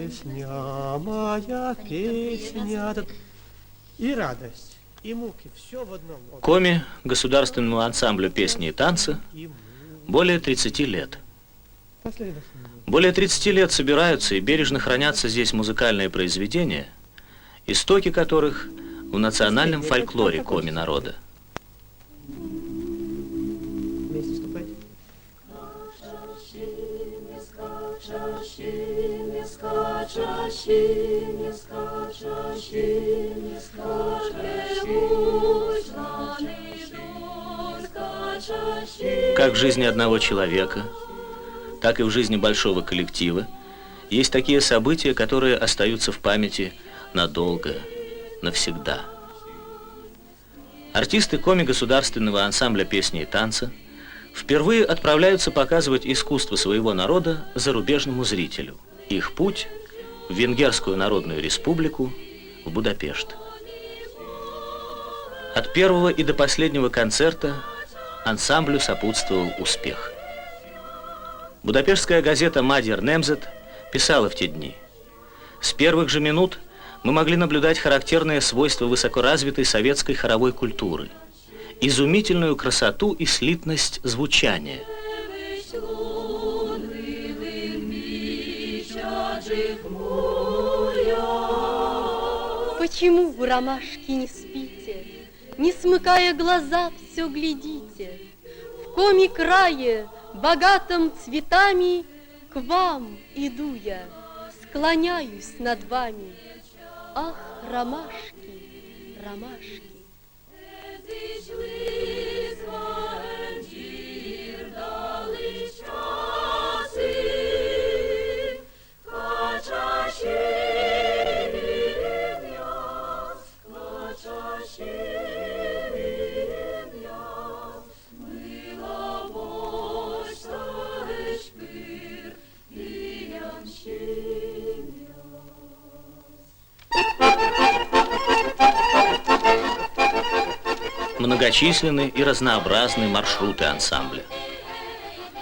песня, моя песня. И радость, и муки, все в одном. Коми, государственному ансамблю песни и танца, более 30 лет. Более 30 лет собираются и бережно хранятся здесь музыкальные произведения, истоки которых в национальном фольклоре коми народа. Как в жизни одного человека, так и в жизни большого коллектива есть такие события, которые остаются в памяти надолго, навсегда. Артисты коми государственного ансамбля песни и танца впервые отправляются показывать искусство своего народа зарубежному зрителю. Их путь в Венгерскую Народную Республику, в Будапешт. От первого и до последнего концерта ансамблю сопутствовал успех. Будапештская газета «Мадьяр Немзет» писала в те дни: «С первых же минут мы могли наблюдать характерные свойства высокоразвитой советской хоровой культуры, изумительную красоту и слитность звучания». Почему вы, ромашки, не спите, не смыкая глаза, все глядите? В коми крае, богатом цветами, к вам иду я, склоняюсь над вами. Ах, ромашки, ромашки! Многочисленны и разнообразны маршруты ансамбля.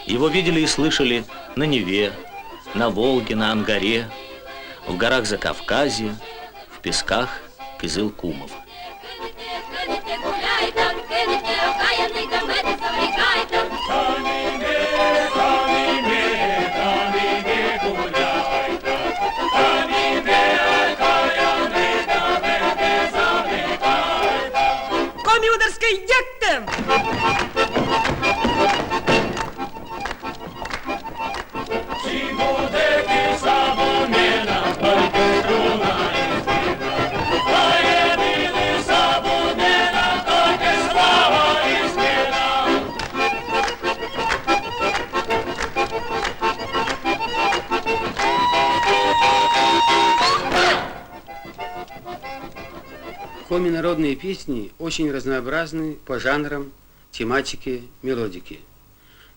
Его видели и слышали на Неве, на Волге, на Ангаре, в горах Закавказья, в песках Кызыл-Кумов. Коми народные песни очень разнообразны по жанрам, тематике, мелодике.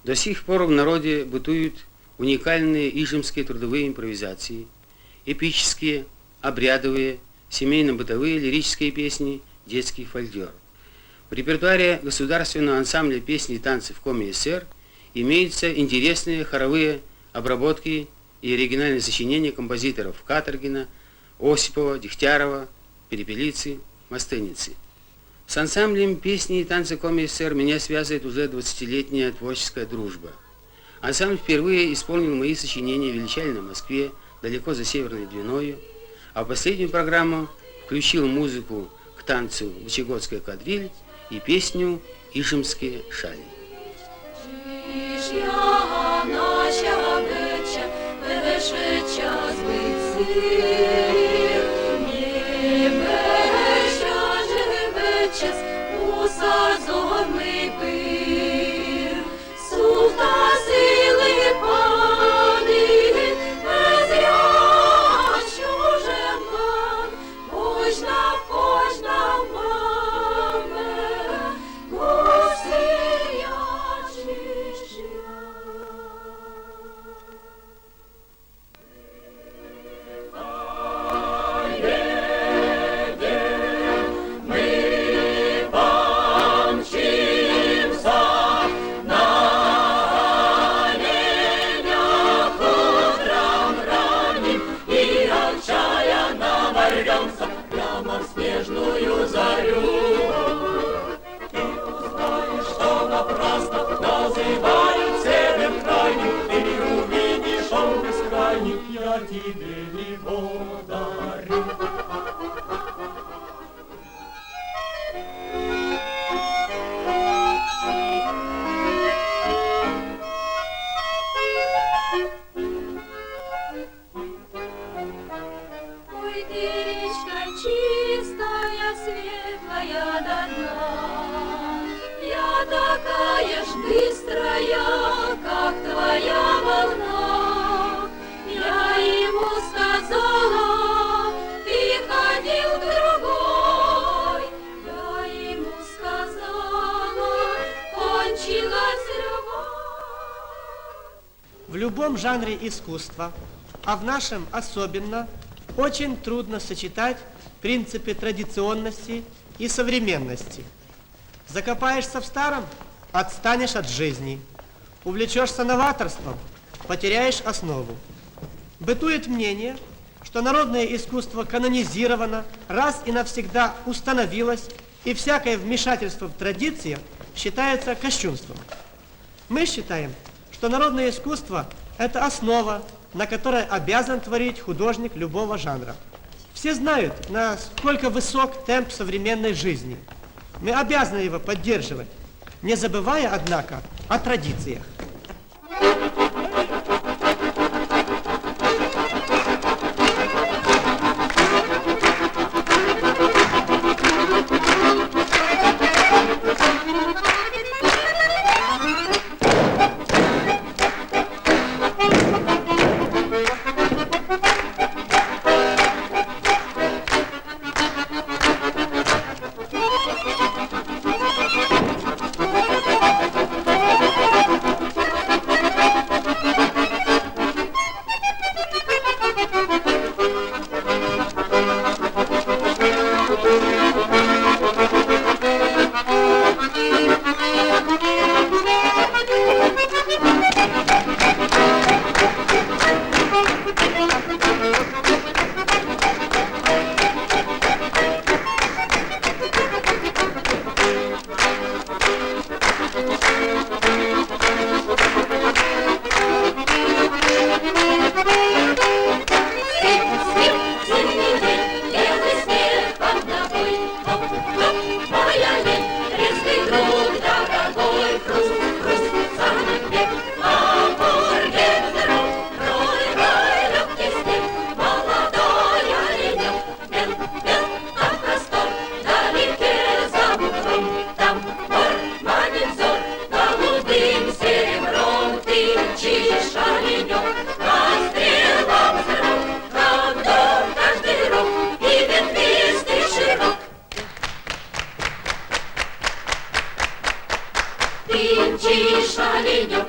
До сих пор в народе бытуют уникальные ижемские трудовые импровизации, эпические, обрядовые, семейно-бытовые лирические песни, детский фольклор. В репертуаре государственного ансамбля песни и танцев Коми СССР имеются интересные хоровые обработки и оригинальные сочинения композиторов Каторгина, Осипова, Дегтярова, Перепелицы, Мастеницы. С ансамблем песни и танцы Коми СССР меня связывает уже 20-летняя творческая дружба. Ансамбль впервые исполнил мои сочинения в Величальной Москве, далеко за Северной Двиною, а в последнюю программу включил музыку к танцу «Вычегодская кадриль» и песню «Ижемские шали». его дарю. Ой, ты, речка чистая, светлая до дна, я такая ж быстрая, как твоя волна. Я ему сказала, ты ходил к другой, я ему сказала, кончилась любовь. В любом жанре искусства, а в нашем особенно, очень трудно сочетать принципы традиционности и современности. Закопаешься в старом – отстанешь от жизни. Увлечешься новаторством – потеряешь основу. Бытует мнение, что народное искусство канонизировано, раз и навсегда установилось, и всякое вмешательство в традиции считается кощунством. Мы считаем, что народное искусство – это основа, на которой обязан творить художник любого жанра. Все знают, насколько высок темп современной жизни. Мы обязаны его поддерживать, не забывая, однако, о традициях. Ты мчишь оленёк,